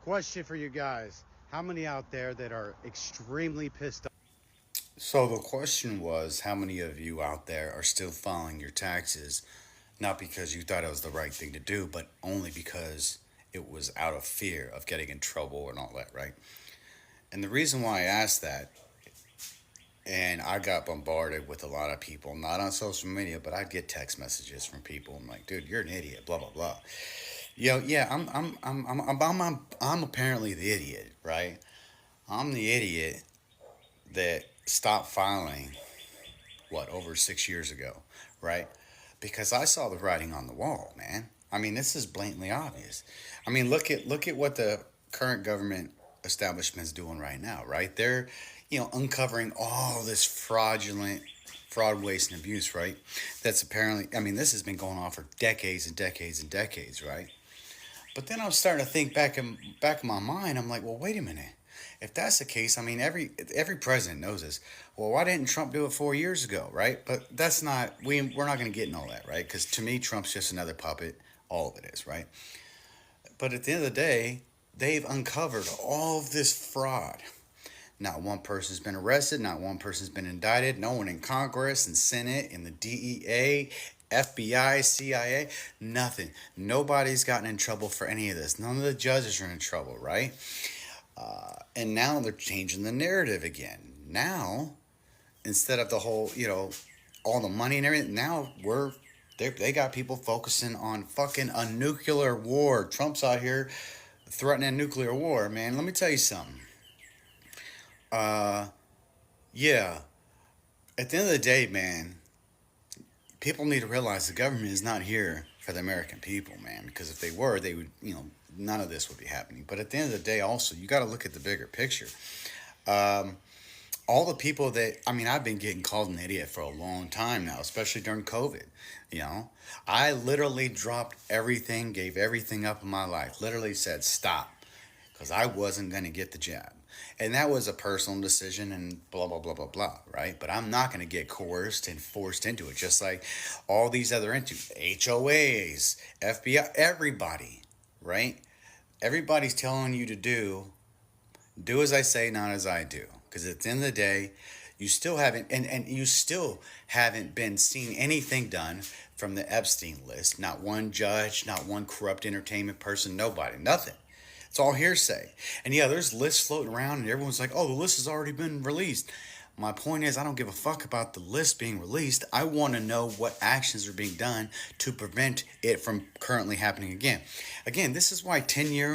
Question for you guys. How many out there that are extremely pissed off? So the question was, how many of you out there are still filing your taxes, not because you thought it was the right thing to do, but only because it was out of fear of getting in trouble and all that, right? And the reason why I asked that, and I got bombarded with a lot of people, not on social media, but I'd get text messages from people. I'm like, dude, you're an idiot, blah blah blah. Yeah, I'm apparently the idiot, right? I'm the idiot that stopped filing over 6 years ago, right? Because I saw the writing on the wall, man. I mean, this is blatantly obvious. I mean, look at what the current government establishment's doing right now, right? They're, uncovering all this fraud, waste, and abuse, right? That's apparently, I mean, this has been going on for decades and decades and decades, right? But then I'm starting to think back in my mind. I'm like, well, wait a minute. If that's the case, I mean, every president knows this. Well, why didn't Trump do it 4 years ago, right? But that's not we're not going to get in all that, right? Because to me, Trump's just another puppet. All of it is, right? But at the end of the day, they've uncovered all of this fraud. Not one person's been arrested. Not one person's been indicted. No one in Congress and Senate and the DEA, FBI, CIA, nothing. Nobody's gotten in trouble for any of this. None of the judges are in trouble, right? And now they're changing the narrative again. Now, instead of the whole, all the money and everything, now they got people focusing on fucking a nuclear war. Trump's out here threatening a nuclear war, man. Let me tell you something. Yeah. At the end of the day, man, people need to realize the government is not here for the American people, man. Because if they were, they would, none of this would be happening. But at the end of the day, also, you got to look at the bigger picture. All the people that, I mean, I've been getting called an idiot for a long time now, especially during COVID. I literally dropped everything, gave everything up in my life, literally said stop because I wasn't going to get the jab. And that was a personal decision and blah, blah, blah, blah, blah, right? But I'm not going to get coerced and forced into it, just like all these other HOAs, FBI, everybody, right? Everybody's telling you to do as I say, not as I do. Because at the end of the day, you still haven't, and you still haven't been seen anything done from the Epstein list. Not one judge, not one corrupt entertainment person, nobody, nothing. It's all hearsay. And yeah, there's lists floating around, and everyone's like, oh, the list has already been released. My point is, I don't give a fuck about the list being released. I want to know what actions are being done to prevent it from currently happening again. Again, this is why 10 years